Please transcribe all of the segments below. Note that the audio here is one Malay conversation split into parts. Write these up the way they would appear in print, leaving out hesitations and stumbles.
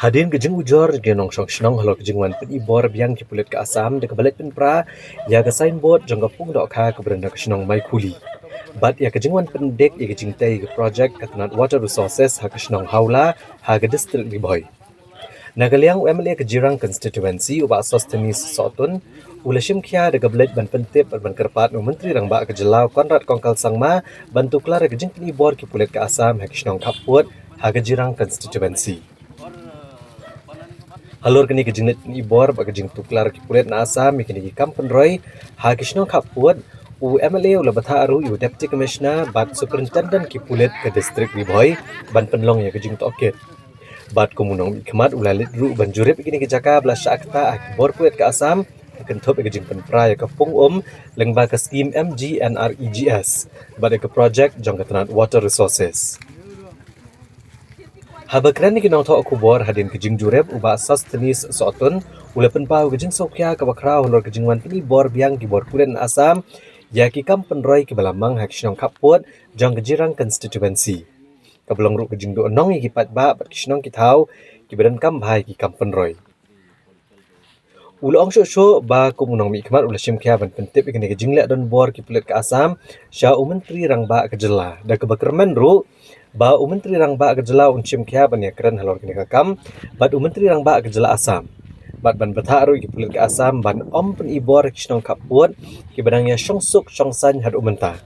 Hadin kejeng ujor genong shong shnong halo kejeng wan pen ibor biang ki pulit ke Asam de kebalet pen pra ya ke signboard jong kapung dok kha ke berenda ke shnong mai kuli. Bat ya kejeng wan pen dek ya kejeng tai ke project katanat water resources ha ke shnong haula ha ke district Liboy. Nagaliang UMLA ke Jirang constituency uba sostenis sotun ulashim kya de kebalet ban pentip ban kerpat no menteri rang ba ke jelau Konrad Kongkal Sangma bantu klar kejeng pen ibor ki pulit ke Asam ha ke shnong kaput ha ke Jirang constituency. Halor kini kejinit ni bor ba kejing tuklar ki pulet na Asam mi kini ki kampen roy ha kisno kaput u MLA ula batha aru u deputy commissioner bat superintendent ki pulet ke district Liboy ban penlong ya kejing toket bat komunong mi kemat ula lit ru ban jurip kini ki jaka bla syakta ki bor pulet ke Asam akan top kejing penpra ya ke pungum lengba ke scheme MGNREGS bat ke project jong ketanat water resources. Habakran ni kinong to aku bor hadin kejing jurep uba asas tenis sotun ulepen pau kejing sokya ke bakra ulor kejing wan pini bor biang ki bor pulen Asam ya ki kampen roy ki balamang hak shnong kaput jong kejirang constituency. Kabelong ru kejing do nong ki pat ba bat kishnong ki tau ki badan kam bhai ki kampen roy. Ulo ong sho ba kumunong mi kemat ula shim kya ban pentip ikini kejing le don bor ki pulet ke Asam sha umentri rang ba ke jela da ke bakerman ru ba umentri rang ba gejala unchim kya ban yakran halor kini kakam bat umentri rang ba gejala Asam bat ban batharu ki pulit ke Asam ban om pen ibor kisnong kaput ki badangnya shongsuk shongsan had umenta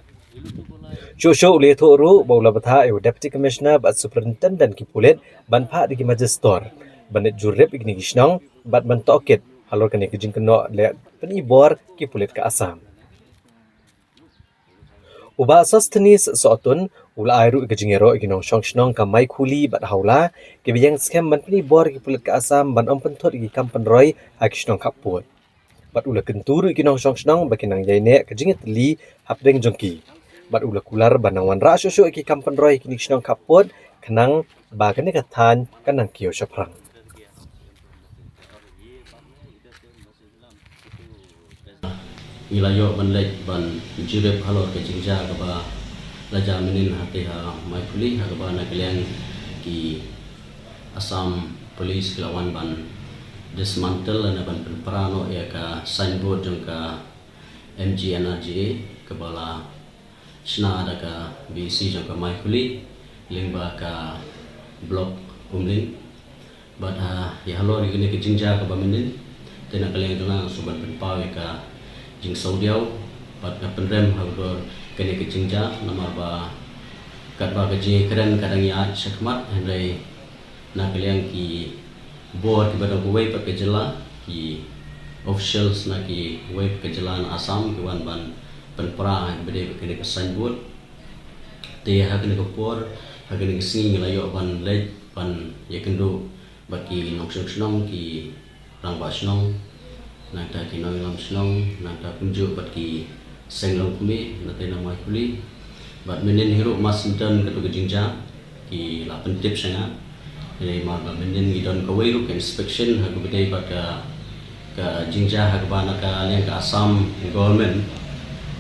sho ule tho ru ba ula batha eu deputy commissioner bat superintendent ki pulit ban pha di magister ban jurep ikni kisnong bat ban tokit halor kini kijing keno le pen ibor ki pulit ke Asam. Uba asas tenis sootun ula airu ikajingero ikinong shongshnong ka mai kuli bat haula ke biyang scam ban pini bor ki pulit ke Asam ban om pentot ki kampen roy akishnong kaput bat ula kenturu ikinong shongshnong bakinang yaine kajinget li hapdeng jongki bat ula kular banang wan ra shosho ki kampen roy kini kishnong kaput kanang ba kane kathan kanang kio shaprang. Ilayo banlek ban jirep halor ke jingja ke ba raja minin hati ha mai kuli ha ba na kalian ki Assam Police kelawan ban dismantle na ban perano ya ka signboard jong ka MGNRGA ke bala sna ada ka BC jong ka mai kuli lingba ka blok umling bat ha ya halor ni ke jingja ke ba minin tena kalian tuna suban penpaw ya ka jing saudiau pat na penrem hagor kene ke jingja nama ba kat ba gaji keren kadang ya syakmat hendai na kalian ki board ki badang kuwai pat ke jela ki officials na ki kuwai ke jela na Asam ki wan ban penpra bede kene ke signboard te ha kene ke por ha kene ke sing layo ban lej ban yakendo baki nong ki rang ba snong nata kinoi lam snong nata kunju bat ki senglong kumi nata nama kuli bat menen hero masinton katu kejingja ki la pentip sanga ni mar ba menen gidon ka weiru ke inspection ha ku bedai bat ka jingja ha ba na ka leng ka Assam government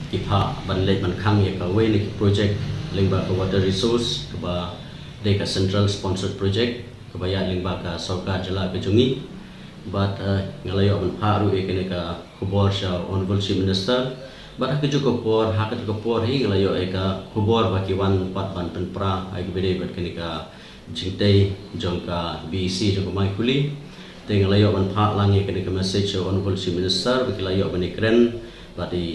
ki pha ban le ban khang ye ka wei ni project leng ba ka water resource ka ba de ka central sponsored project ka ba ya leng ba ka sarkar jala ke jungi but ngalayo man haru ekene ka khubor sha honorable chief minister but ha keju ko por ha keju ko por hi ngalayo eka khubor baki wan pat ban penpra ai bede bat kene ka jingtei jong ka BC jong mai kuli te ngalayo man pha lang ekene ka message sha honorable chief minister baki layo ban ekren bati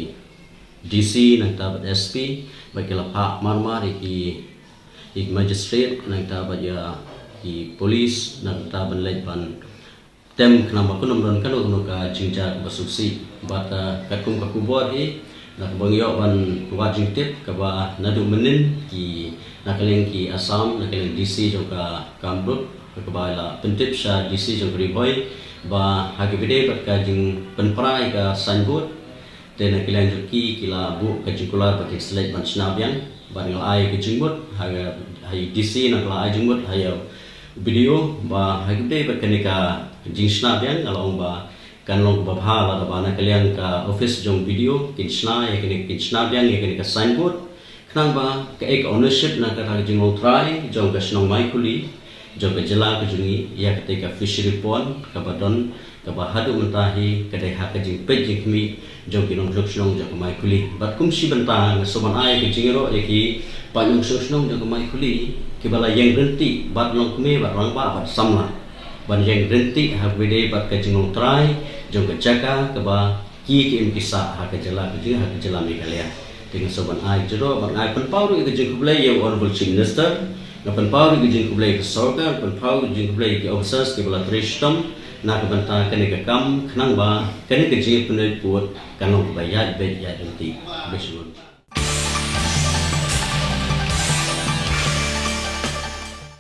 DC nang ta bat SP baki la pha marmar ik magistrate nang ta bat ya ki police nang ta ban lej ban tem kenapa aku nombron kan untuk jingja basuksi bata kakum kakubor hi nak bangyo ban wajing tip ka ba nadu menin ki nakaleng ki Assam nakaleng DC jong ka Kamrut ka ba la pentip sha DC jong Riboy ba hagibide bat ka jing penprai ka signboard te nakaleng joki kila bu ka jikular bat select ban snabian ban ngal ai ka jingbot haga hai DC nakla ai jingbot hayo video ba hagibide bat kanika jingsna biang along ba kanlong ba bhala ba na kalian ka office jong video kinsna ya kini kinsna biang ya kini ka signboard knang ba ka ek ownership na ka jing try jong ka snong mai kuli jo ke jela ke jungi ya ketika fishery pond kabadon kaba hadu mentahi kedai hak jing pe jing mi jo kinong jokshong jo mai kuli bat kum si bentang soman ai ke jingero eki panyung sosnong jo mai kuli kibala yang renti bat long kme bat rang ba bat samla ban yang renti hak bede bat ke jingong trai jo ke jaga kaba ki kisah hak jela ke jing hak jela mi kalian dengan soban ai jodo bang ai penpau ke jing kublai yang honorable chief minister na penpau ke jing kublai ke sorga penpau ke jing kublai ke officers ke bala tristom na ke banta kene ke kam khnang ba kene ke jing punai put kanong bayat be ya denti besun